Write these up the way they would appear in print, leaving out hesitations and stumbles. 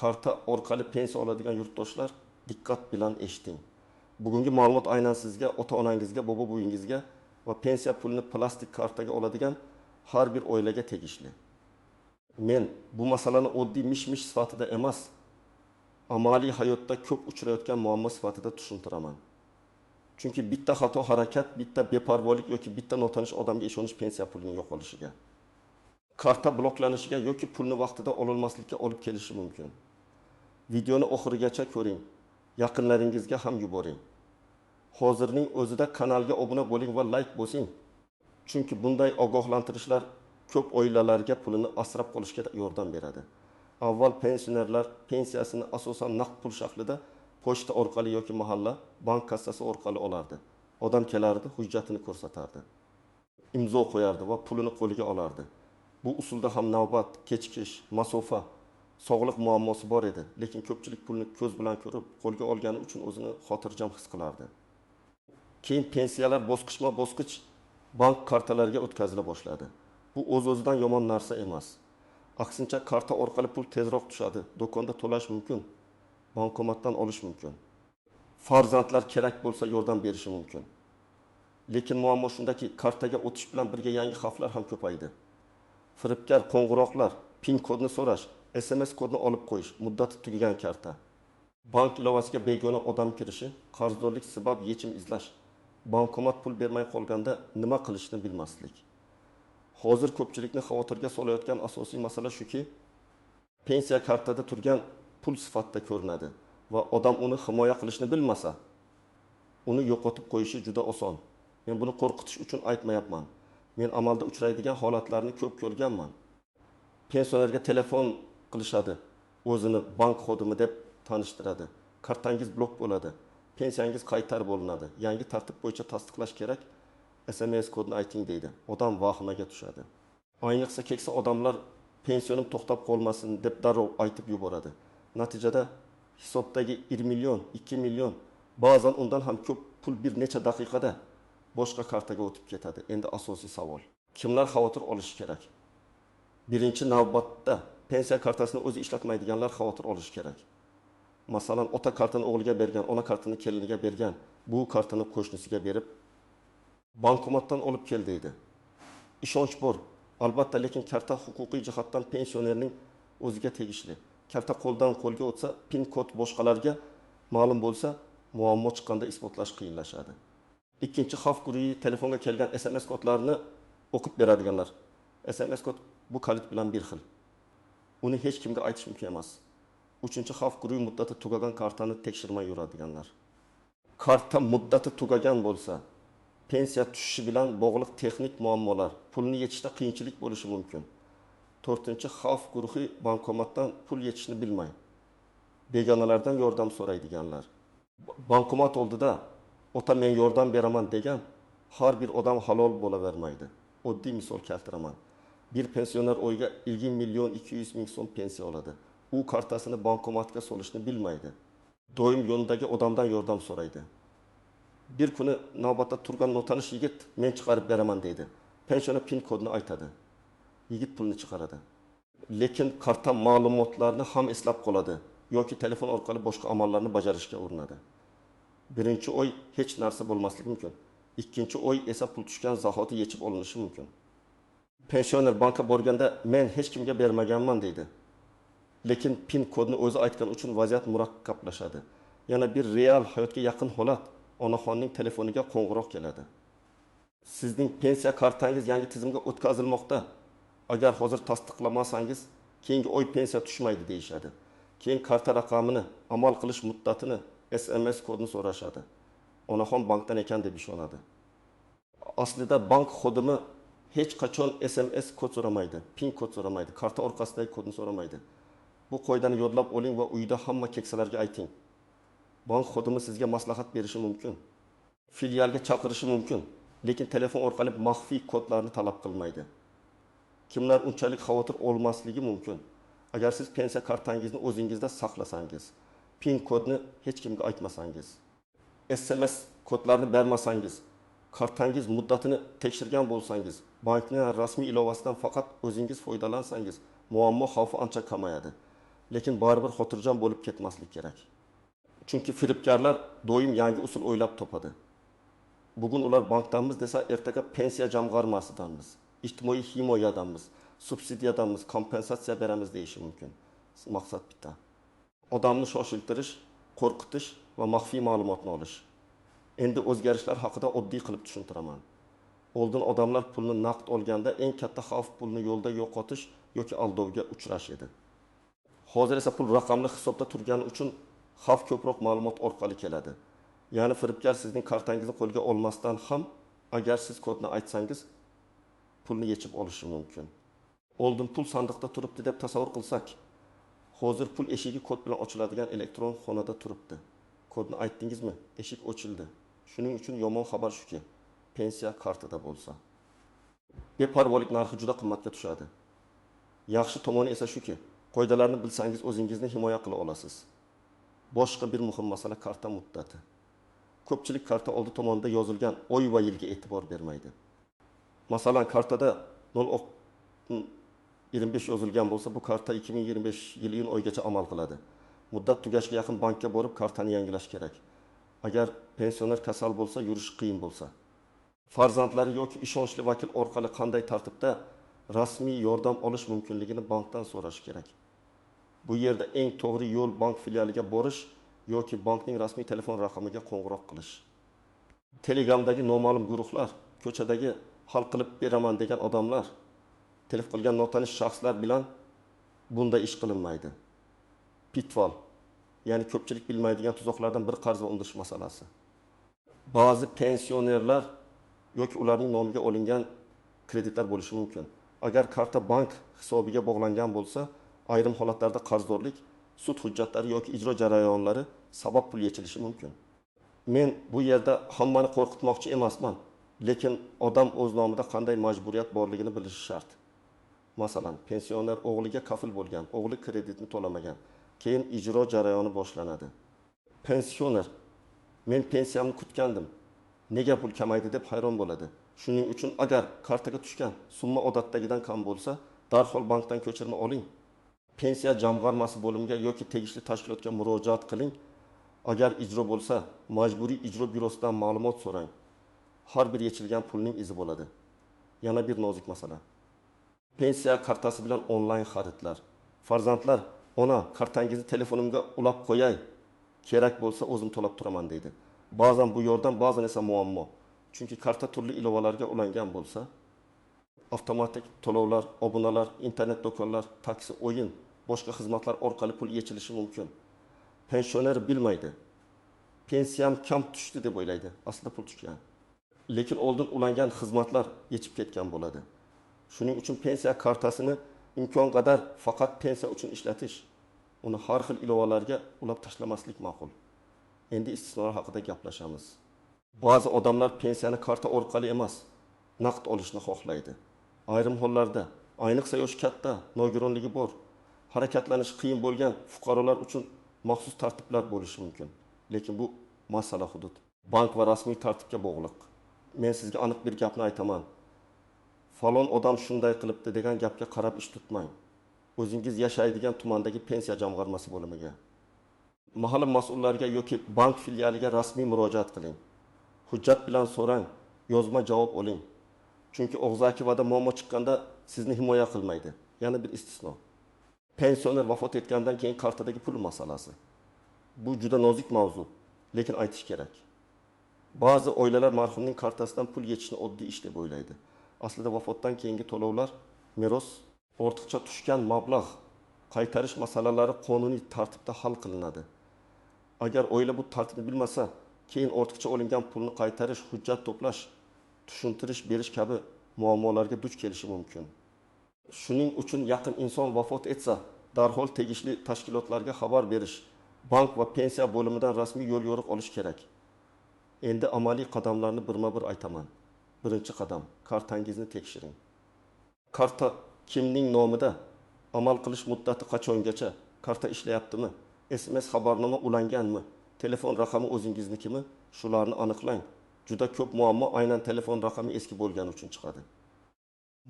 Karta orqali pensiya oladigan yurtdoshlar diqqat bilan eshiting. Bugungi ma'lumot aynan sizga, ota-onangizga, bobo-buvingizga va pensiya pulini plastik kartaga oladigan har bir oilaga tegishli. Men bu masalani oddiy mish-mish sifatida emas, amaliy hayotda ko'p uchrayotgan muammo sifatida tushuntiraman. Chunki bitta xato harakat, bitta beparvolik yoki bitta notanish odamga ishonish pensiya pulining yo'qolishiga, karta bloklanishiga yoki pulni vaqtida ololmaslikka olib kelishi mumkin. Videoni oxirigacha ko'ring, yaqinlaringizga ham yuboring. Hozirning o'zida kanalga obuna bo'ling va like bosing. Chunki bunday ogohlantirishlar ko'p oilalarga pulini asrab qolishga yordam beradi. Avval pensionerlar pensiyasini asosan naqd pul shaklida pochta orqali yoki mahalla bank kassasi orqali olardi. Odam kelardi, hujjatini ko'rsatardi, imzo qo'yardi va pulini qo'liga olardi. Bu usulda ham navbat, kechikish, masofa, sog'liq muammosi bor edi, lekin ko'pchilik pulni ko'z bilan ko'rib, qo'lga olgani uchun o'zini xotirjam his qilardi. Keyin pensiyalar bosqichma-bosqich bank kartalariga o'tkazila boshladi. Bu o'z-o'zidan yomon narsa emas. Aksincha, karta orqali pul tezroq tushadi, do'konda to'lash mumkin, bankomatdan olish mumkin. Farzandlar kerak bo'lsa yordam berishi mumkin. Lekin muammo shundaki, kartaga o'tish bilan birga yangi xavflar ham ko'paydi. Firibgar qo'ng'iroqlar, PIN kodni so'rash, SMS kodni olib qo'yish, muddati tugagan karta. Bank ilovasiga begona odam kirishi, qarzdorlik sabab yechim izlash, bankomat pul bermay qolganda nima qilishni bilmaslik. Hozir ko'pchilikni xavotirga solayotgan asosiy masala shuki, pensiya kartada turgan pul sifatida ko'rinadi va odam uni himoya qilishni bilmasa, uni yo'qotib qo'yishi juda oson. Men buni qo'rqitish uchun aytmayapman. Men amalda uchraydigan holatlarni ko'p ko'rganman. Pensionerga telefon qilishadi, o'zini bank xodimi deb tanishtiradi. Kartangiz blok bo'ladi, pensiyangiz qaytarib olinadi. Yangi tartib bo'yicha tasdiqlash kerak, SMS kodni ayting deydi. Odam vahimaga tushadi. Ayniqsa keksa odamlar pensionim to'xtab qolmasin deb darrov aytib yuboradi. Natijada hisobdagi 1 million, 2 million, ba'zan undan ham ko'p pul bir necha daqiqada boshqa kartaga o'tib ketadi. Endi asosiy savol: kimlar xavotir olishi kerak? Birinchi navbatda pensiya kartasini o'zi ishlatmaydiganlar xavotir olishi kerak. Masalan, ota kartani o'g'liga bergan, ona kartani keliniga bergan, bu kartani qo'shnisiga berib bankomatdan olib kel deydi. Ishonch bor, albatta, lekin karta huquqiy jihatdan pensionerning o'ziga tegishli. Karta qo'ldan qo'lga o'tsa, PIN kod boshqalarga ma'lum bo'lsa, muammo chiqqanda isbotlash qiyinlashadi. Ikkinchi xavf guruhi telefonga kelgan SMS kodlarini o'qib beradiganlar. SMS kod bu kalit bilan bir xil. Uni hech kimga aytish mumkin emas. Uchinchi xavf guruhi muddati tugagan kartani tekshirmay yuradiganlar. Karta muddati tugagan bo'lsa, pensiya tushishi bilan bog'liq texnik muammolar, pulni yechishda qiyinchilik bo'lishi mumkin. To'rtinchi xavf guruhi bankomatdan pul yechishni bilmay, begonalardan yordam so'raydiganlar. Bankomat oldida "Ota, men yordam beraman" degan har bir odam halol bo'lavermaydi. Oddiy misol keltiraman. Bir pensioner oyga 1 million 200 ming so'm pensiya oladi. U kartasini bankomatga solishni bilmaydi. Doim yonidagi odamdan yordam so'raydi. Bir kuni navbatda turgan notanish yigit "Men chiqarib beraman" deydi. Pensioner PIN kodni aytadi. Yigit pulni chiqaradi. Lekin karta ma'lumotlarini ham eslab qoladi yoki telefon orqali boshqa amallarni bajarishga urinadi. Birinchi oy hech narsa bo'lmasligi mumkin. Ikkinchi oy esa pul tushgan zahoti yechib olinishi mumkin. Pensioner bankka borganda "Men hech kimga bermaganman" deydi. Lekin PIN kodni o'zi aytgan uchun vaziyat murakkablashadi. Yana bir real hayotga yaqin holat: onaxonning telefoniga qo'ng'iroq keladi. Sizning pensiya kartangiz yangi tizimga o'tkazilmoqda. Agar hozir tasdiqlamasangiz, keyingi oy pensiya tushmaydi deyishadi. Keyin karta raqamini, amal qilish muddatini, SMS kodni so'rashadi. Onaxon bankdan ekan deb ishonadi. Aslida bank xodimi hech qachon SMS kod so'ramaydi, PIN kod so'ramaydi, karta orqasidagi kodni so'ramaydi. Bu qoidani yodlab oling va uyda hamma keksalarga ayting. Bank xodimi sizga maslahat berishi mumkin, filialga chaqirishi mumkin, lekin telefon orqali maxfiy kodlarni talab qilmaydi. Kimlar unchalik xavotir olmasligi mumkin? Agar siz pensiya kartangizni o'zingizda saqlasangiz, PIN kodni hech kimga aytmasangiz, SMS kodlarni bermasangiz, kartangiz muddatini tekshirgan bo'lsangiz, bankning rasmiy ilovasidan faqat o'zingiz foydalansangiz, muammo xavfi ancha kamayadi. lekin baribir xotirjam bo'lib ketmaslik kerak. Chunki firibgarlar doim yangi usul o'ylab topadi. Bugun ular bankdanmiz desa, ertaga pensiya jamg'armasidanmiz, ijtimoiy himoyadanmiz, subsidiyadanmiz, kompensatsiya beramiz deyishi mumkin. Maqsad bitta. Odamni shoshiltirish, qo'rqitish va maxfiy ma'lumotni olish. Endi o'zgarishlar haqida oddiy qilib tushuntiraman. Oldin odamlar pulni naqd olganda eng katta xavf pulni yo'lda yo'qotish yoki aldovga uchrash edi. Hozir esa pul raqamli hisobda turgani uchun xavf ko'proq ma'lumot orqali keladi. Ya'ni firibgar sizning kartangizni qo'lga olmasdan ham agar siz kodni aytsangiz pulni yechib olishi mumkin. Oldin pul sandiqda turibdi deb tasavvur qilsak, hozir pul eshigi kod bilan ochiladigan elektron xonada turibdi. Kodni aytdingizmi? Eshik ochildi. Shuning uchun yomon xabar shuki, pensiya kartada bo'lsa, beparvolik narxi juda qimmatga tushadi. Yaxshi tomoni esa shuki, qoidalarni bilsangiz o'zingizni himoya qila olasiz. Boshqa bir muhim masala karta muddati. Ko'pchilik karta oldi tomonida yozilgan oy va yilga e'tibor bermaydi. Masalan, kartada 0.25 yozilgan bo'lsa, bu karta 2025 yil iyun oygacha amal qiladi. Muddat tugashiga yaqin bankka borib kartani yangilash kerak. Agar pensioner kasal bo'lsa, yurish qiyin bo'lsa, farzandlari yoki ishonchli vakil orqali qanday tartibda rasmiy yordam olish mumkinligini bankdan so'rash kerak. Bu yerda eng to'g'ri yo'l bank filialiga borish yoki bankning rasmiy telefon raqamiga qo'ng'iroq qilish. Telegramdagi noma'lum guruhlar, ko'chadagi hal qilib beraman degan odamlar, telefon qilgan notanish shaxslar bilan bunda ish qilinmaydi. Pitfall, ya'ni ko'pchilik bilmaydigan tuzoqlardan bir qarz va undirish masalasi. Ba'zi pensionerlar yoki ularning nomiga olingan kreditlar bo'lishi mumkin. Agar karta bank hisobiga bog'langan bo'lsa, ayrim holatlarda qarzdorlik, sud hujjatlari yoki ijro jarayonlari sabab pul yechilishi mumkin. Men bu yerda hammani qo'rqitmoqchi emasman, lekin odam o'z nomida qanday majburiyat borligini bilishi shart. Masalan, pensioner o'g'liga kafil bo'lgan, o'g'li kreditni to'lamagan, keyin ijro jarayoni boshlanadi. Pensioner, men pensiyamni kutgandim, nega pul kamaydi deb hayron bo'ladi. Shuning uchun agar kartaga tushgan summa odatdagidan kam bo'lsa, darhol bankdan ko'chirma oling. Pensiya jamg'armasi bo'limiga yoki tegishli tashkilotga murojaat qiling. Agar ijro bo'lsa, majburiy ijro byurosidan ma'lumot so'rang. Har bir yechilgan pulning izi bo'ladi. Yana bir nozik masala. Pensiya kartasi bilan onlayn xaridlar. Farzandlar, "Ona, kartangizni telefonimga ulab qo'yay. Kerak bo'lsa o'zim to'lab turaman" deydi. Ba'zan bu yordam, ba'zan esa muammo. Chunki karta turli ilovalarga ulangan bo'lsa, avtomatik to'lovlar, obunalar, internet do'konlar, taksi, o'yin, boshqa xizmatlar orqali pul yechilishi mumkin. Pensioner bilmaydi. Pensiyam kam tushdi deb o'ylaydi. Aslida pul tushgan. Lekin oldin ulangan xizmatlar yechib ketgan bo'ladi. Shuning uchun pensiya kartasini imkon qadar faqat pensiya uchun ishlatish, uni har xil ilovalarga ulab tashlamaslik ma'qul. Endi istisnolar haqida gaplashamiz. Ba'zi odamlar pensiyani karta orqali emas, naqd olishni xohlaydi. Ayrim hollarda, ayniqsa yoshi katta, nogironligi bor, harakatlanish qiyin bo'lgan fuqarolar uchun maxsus tartiblar bo'lishi mumkin. Lekin bu masala hudud bank va rasmiy tartibga bog'liq. Men sizga aniq bir gapni aytaman. Falon odam shunday qilibdi degan gapga qarab ish tutmang. O'zingiz yashaydigan tumandagi pensiya jamg'armasi bo'limiga, mahalla mas'ullariga yoki bank filialiga rasmiy murojaat qiling. Hujjat bilan so'rang, yozma javob oling. Chunki og'zaki muammo chiqqanda sizni himoya qilmaydi. Yana bir istisno. Pensioner vafot etgandan keyin kartadagi pul masalasi. Bu juda nozik mavzu, lekin aytish kerak. Ba'zi oilalar marhumning kartasidan pul yechishni oddiy ish deb o'ylaydi. Aslida vafotdan keyingi to'lovlar, meros, ortiqcha tushgan mablag' qaytarish masalalari qonuniy tartibda hal qilinadi. Agar oila bu tartibni bilmasa, keyin ortiqcha olingan pulni qaytarish, hujjat to'plash, tushuntirish berish kabi muammolarga duch kelishi mumkin. Shuning uchun yaqin inson vafot etsa, darhol tegishli tashkilotlarga xabar berish, bank va pensiya bo'limidan rasmiy yo'l yo'riq olish kerak. Endi amaliy qadamlarni birma-bir aytaman. Birinchi qadam, kartangizni tekshiring. Karta kimning nomida? Amal qilish muddati qachongacha? Karta ishlayaptimi? SMS xabarnoma ulanganmi? Telefon raqami o'zingiznikimi? Shularni aniqlang. Juda ko'p muammo aynan telefon raqami eski bo'lgani uchun chiqadi.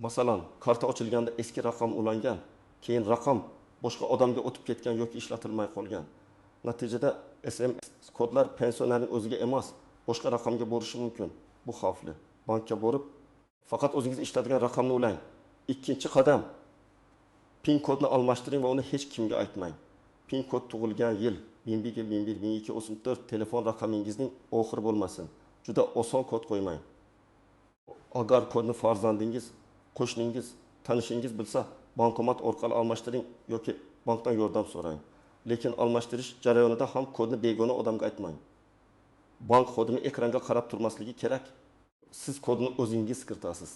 Masalan, karta ochilganda eski raqam ulangan, keyin raqam boshqa odamga o'tib ketgan yoki ishlatilmay qolgan. Natijada SMS kodlar pensionerning o'ziga emas, boshqa raqamga borishi mumkin. Bu xavfli. Bankka borib, faqat o'zingiz ishlatadigan raqamni ulang. Ikkinchi qadam, PIN kodni almashtiring va uni hech kimga aytmang. PIN kod tug'ilgan yil 1001, 1001, 1002, 34 telefon raqamingizning oxiri bo'lmasin. Juda oson kod qo'ymang. Agar kodni farzandingiz, qo'shningiz, tanishingiz bilsa, bankomat orqali almashtiring yoki bankdan yordam so'rang. Lekin almashtirish jarayonida ham kodni begona odamga aytmang. Bank xodimi ekranga qarab turmasligi kerak. Siz kodni o'zingiz kiritasiz.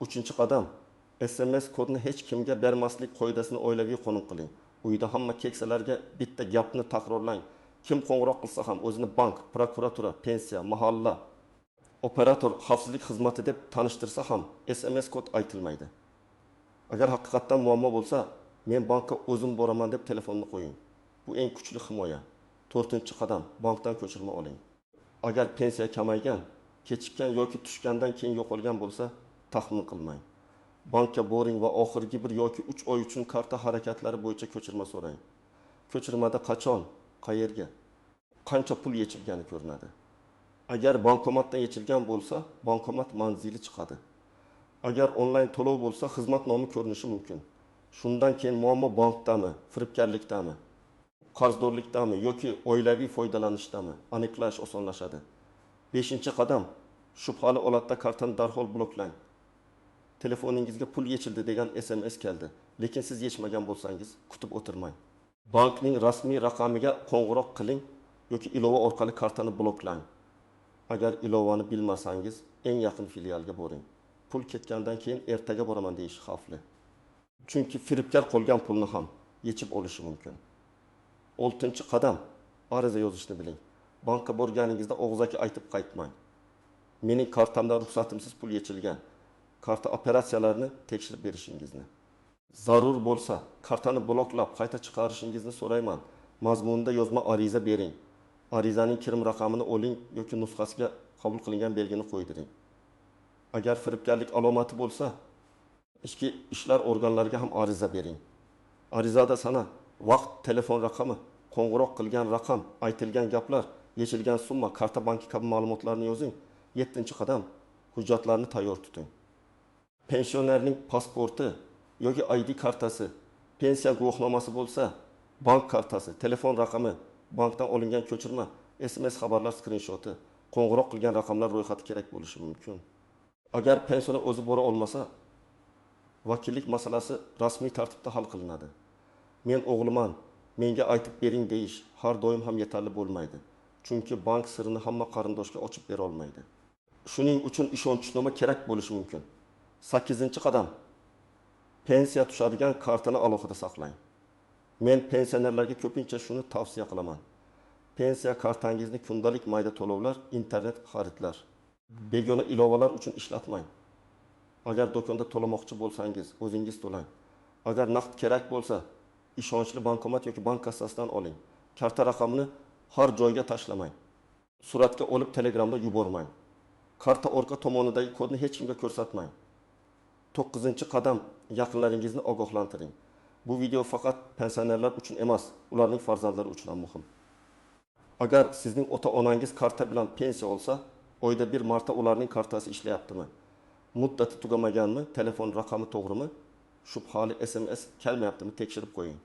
Uchinchi qadam, SMS kodni hech kimga bermaslik qoidasini oilaviy qonun qiling. Uyda hamma keksalarga bitta gapni takrorlang. Kim qo'ng'iroq qilsa ham o'zini bank, prokuratura, pensiya, mahalla, operator xavfsizlik xizmati deb tanishtirsa ham SMS kod aytilmaydi. Agar haqiqatdan muammo bo'lsa, men bankka o'zim boraman deb telefonni qo'ying. Bu eng kuchli himoya. 4-qadam, bankdan ko'chirma oling. Agar pensiya kamaygan, kechikkan yoki tushgandan keyin yo'qolgan bo'lsa, taxmin qilmang. Bankka boring va oxirgi 1 yoki 3 oy uchun karta harakatlari bo'yicha ko'chirma so'rang. Ko'chirmada qachon, qayerga, qancha pul yechilgani ko'rinadi. Agar bankomatdan yechilgan bo'lsa, bankomat manzili chiqadi. Agar onlayn to'lov bo'lsa, xizmat nomi ko'rinishi mumkin. Shundan keyin muammo bankdami, firibgarlikdami, qarzdorlikdami yoki oilaviy foydalanishdami aniqlash osonlashadi. 5-qadam, shubhali holatda kartani darhol bloklang. Telefoningizga pul yechildi degan SMS keldi, lekin siz yechmagan bo'lsangiz, kutib o'tirmang. Bankning rasmiy raqamiga qo'ng'iroq qiling yoki ilova orqali kartani bloklang. Agar ilovani bilmasangiz, eng yaqin filialga boring. Pul ketgandan keyin ertaga boraman deyish xavfli. Chunki firibgar qolgan pulni ham yechib olishi mumkin. 6-qadam, ariza yozishni biling. Bankka borganingizda og'zaki aytib qaytmang. Mening kartamdan ruxsatimsiz pul yechilgan. Karta operatsiyalarini tekshirib berishingizni. Zarur bo'lsa, kartani bloklab qayta chiqarishingizni so'rayman. Mazmunida yozma ariza bering. Arizaning kirim raqamini oling yoki nusxasiga qabul qilingan belgini qo'ydiring. Agar firibgarlik alomati bo'lsa, ichki ishlar organlariga ham ariza bering. Arizada sana vaqt, telefon raqami, qo'ng'iroq qilgan raqam, aytilgan gaplar, yechilgan summa, karta banki kabi ma'lumotlarni yozing. 7-qadam, hujjatlarni tayyor tuting. Pensionerning pasporti yoki ID kartasi, pensiya guvohnomasi bo'lsa, bank kartasi, telefon raqami, bankdan olingan ko'chirma, SMS xabarlar skrinshoti, qo'ng'iroq qilgan raqamlar ro'yxati kerak bo'lishi mumkin. Agar pensioner o'zi bora olmasa, vakillik masalasi rasmiy tartibda hal qilinadi. Men o'g'liman, menga aytib bering deyish har doim ham yetarli bo'lmaydi. Chunki bank sirini hamma qarindoshga ochib bera olmaydi. Shuning uchun ishonchnoma kerak bo'lishi mumkin. 8-qadam, pensiya tushadigan kartani alohida saqlang. Men pensionerlarga ko'pincha shuni tavsiya qilaman. Pensiya kartangizni kundalik mayda to'lovlar, internet xaridlar, begona ilovalar uchun ishlatmang. Agar do'konda to'lamoqchi bo'lsangiz, o'zingiz to'lang. Agar naqd kerak bo'lsa, ishonchli bankomat yoki bank kassasidan oling. Karta raqamini har joyga tashlamang. Suratga olib Telegramda yubormang. Karta orqa tomonidagi kodni hech kimga ko'rsatmang. 9-qadam, yaqinlaringizni ogohlantiring. Bu video faqat pensionerlar uchun emas, ularning farzandlari uchun ham muhim. Agar sizning ota-onangiz karta bilan pensiya olsa, oyda bir marta ularning kartasi ishlayaptimi? Muddati tugamaganmi? Telefon raqami to'g'rimi? Shubhali SMS kelmayaptimi? Tekshirib qo'ying.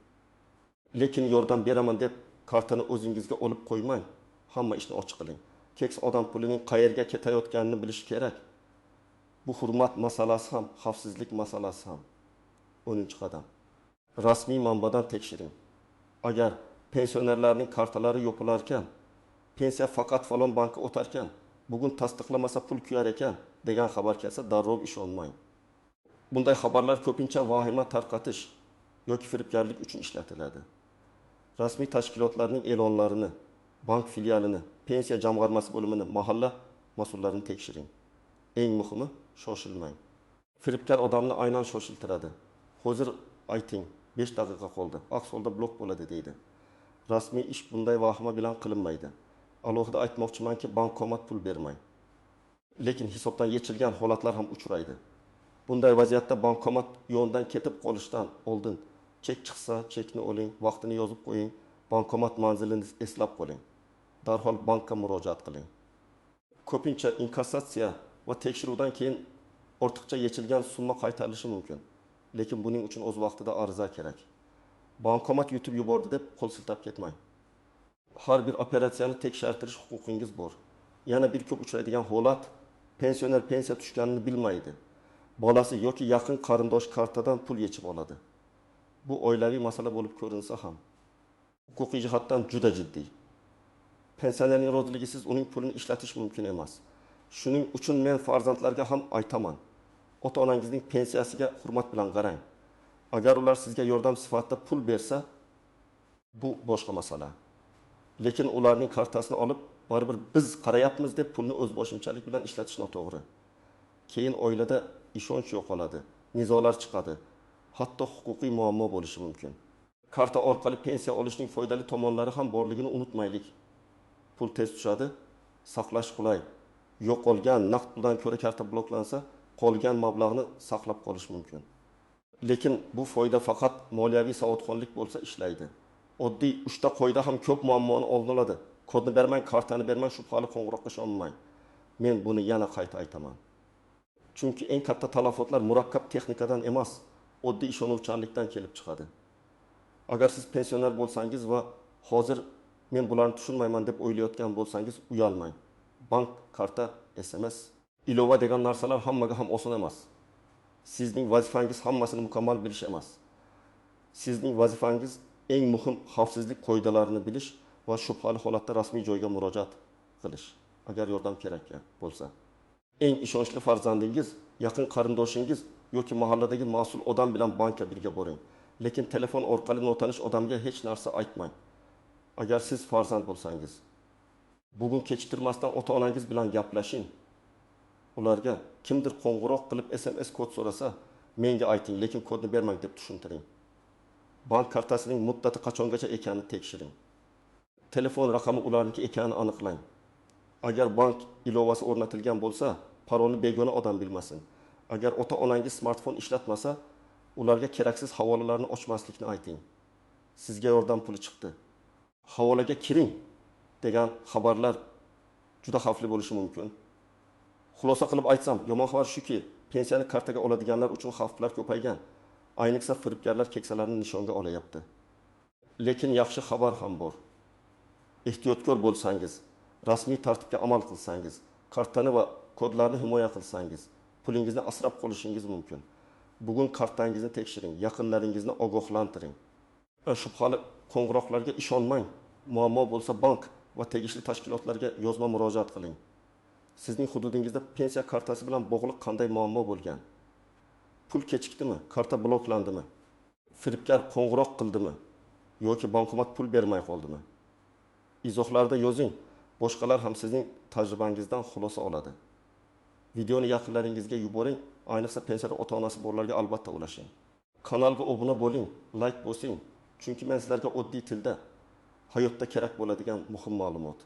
Lekin yordam beraman deb kartani o'zingizga olib qo'ymang. Hamma ishni ochiq qiling. Keks odam pulining qayerga ketayotganini bilish kerak. Bu hurmat masalasi ham, xavfsizlik masalasi ham. 10-qadam. Rasmiy manbadan tekshiring. Agar pensionerlarning kartalari yopilar ekan, pensiya faqat falon bankka o'tar ekan, bugun tasdiqlamasa pul kuyar ekan degan xabar kelsa, darrov ishonmang. Bunday xabarlar ko'pincha vahima tarqatish yoki firibgarlik uchun ishlatiladi. Rasmiy tashkilotlarning e'lonlarini, bank filialini, pensiya jamg'armasi bo'limini, mahalla mas'ullarini tekshiring. Eng muhimi, shoshilmang. Firibgar odamni aynan shoshiltiradi. Hozir ayting, 5 daqiqa qoldi, aks holda blok bo'ladi deydi. Rasmiy ish bunday vahima bilan qilinmaydi. Alohida aytmoqchimanki, bankomat pul bermang. Lekin hisobdan yechilgan holatlar ham uchraydi. Bunday vaziyatda bankomat yo'ldan ketib qolishdan oldin Chek chiqsa, chekni oling, vaqtini yozib qo'ying, bankomat manzilini eslab qoling. Darhol bankka murojaat qiling. Ko'pincha inkassatsiya va tekshiruvdan keyin ortiqcha yechilgan summa qaytarilishi mumkin. Lekin buning uchun o'z vaqtida ariza kerak. Bankomat yutib yubordi deb qo'l siltab ketmang. Har bir operatsiyani tekshirdirish huquqingiz bor. Yana bir ko'p uchraydigan holat, pensioner pensiya tushganini bilmaydi. Bolasi yoki yaqin qarindosh kartadan pul yechib oladi. Bu oilaviy masala bo'lib ko'rinsa ham, huquqiy jihatdan juda jiddiy. Pensionerning roziligisiz uning pulini ishlatish mumkin emas. Shuning uchun men farzandlarga ham aytaman. Ota-onangizning pensiyasiga hurmat bilan qarang. Agar ular sizga yordam sifatida pul bersa, bu boshqa masala. Lekin ularning kartasini olib, baribir biz qarayapmiz deb pulni o'z boshimchalik bilan ishlatish noto'g'ri. Keyin oilada ishonch yo'qoladi, nizolar chiqadi, hatto huquqiy muammo bo'lishi mumkin. Karta orqali pensiya olishning foydali tomonlari ham borligini unutmaylik. Pul tez tushadi, saqlash qulay. Yo'qolgan naqd puldan ko'ra karta bloklansa, qolgan mablag'ni saqlab qolish mumkin. Lekin bu foyda faqat moliyaviy savodxonlik bo'lsa ishlaydi. Oddiy 3 ta qoida ham ko'p muammoni oldini oladi. Kodni bermang, kartani bermang, shubhali qo'ng'iroqqa ishonmang. Men buni yana qayta aytaman. Chunki eng katta talafotlar murakkab texnikadan emas, oddiy ishonuvchanlikdan kelib chiqadi. Agar siz pensioner bo'lsangiz va hozir men bularni tushunmayman deb o'ylayotgan bo'lsangiz, uyalmang. Bank, karta, SMS, ilova degan narsalar hammaga ham oson emas. Sizning vazifangiz hammasini mukammal bilish emas. Sizning vazifangiz eng muhim xavfsizlik qoidalarini bilish va shubhali holatda rasmiy joyga murojaat qilish, agar yordam kerak bo'lsa. Eng ishonchli farzandingiz, yaqin qarindoshingiz yoki mahalladagi mas'ul odam bilan bankka birga boring. Lekin telefon orqali notanish odamga hech narsa aytmang. Agar siz farzand bo'lsangiz, bugun kechiktirmasdan ota-onangiz bilan gaplashing. Ularga kimdir qo'ng'iroq qilib SMS kod so'rasa, menga ayting, lekin kodni bermang deb tushuntiring. Bank kartasining muddati qachongacha ekanini tekshiring. Telefon raqami ularniki ekanini aniqlang. Agar bank ilovasi o'rnatilgan bo'lsa, parolni begona odam bilmasin. Agar ota-onangiz smartfon ishlatmasa, ularga keraksiz havolalarni ochmaslikni ayting. Sizga yordam puli chiqdi. Havolaga kiring degan xabarlar juda xavfli bo'lishi mumkin. Xulosa qilib aytsam, yomon xabar shuki, pensiyani kartaga oladiganlar uchun xavflar ko'paygan. Ayniqsa firibgarlar keksalarini nishonga olayapti. Lekin yaxshi xabar ham bor. Ehtiyotkor bo'lsangiz, rasmiy tartibga amal qilsangiz, kartani va kodlarni himoya qilsangiz, pulingizni asrab qolishingiz mumkin. Bugun kartangizni tekshiring, yaqinlaringizni ogohlantiring. Shubhali qo'ng'iroqlarga ishonmang. Muammo bo'lsa bank va tegishli tashkilotlarga yozma murojaat qiling. Sizning hududingizda pensiya kartasi bilan bog'liq qanday muammo bo'lgan? Pul kechikdimi? Karta bloklandimi? Firibgar qo'ng'iroq qildimi? Yoki bankomat pul bermay qoldimi? Izohlarda yozing. Boshqalar ham sizning tajribangizdan xulosa oladi. Videoni yaqinlaringizga yuboring, ayniqsa pensiyada ota-onasi borlarga albatta ulashing. Kanalga obuna bo'ling, like bosing, chunki men sizlarga oddiy tilda hayotda kerak bo'ladigan muhim ma'lumot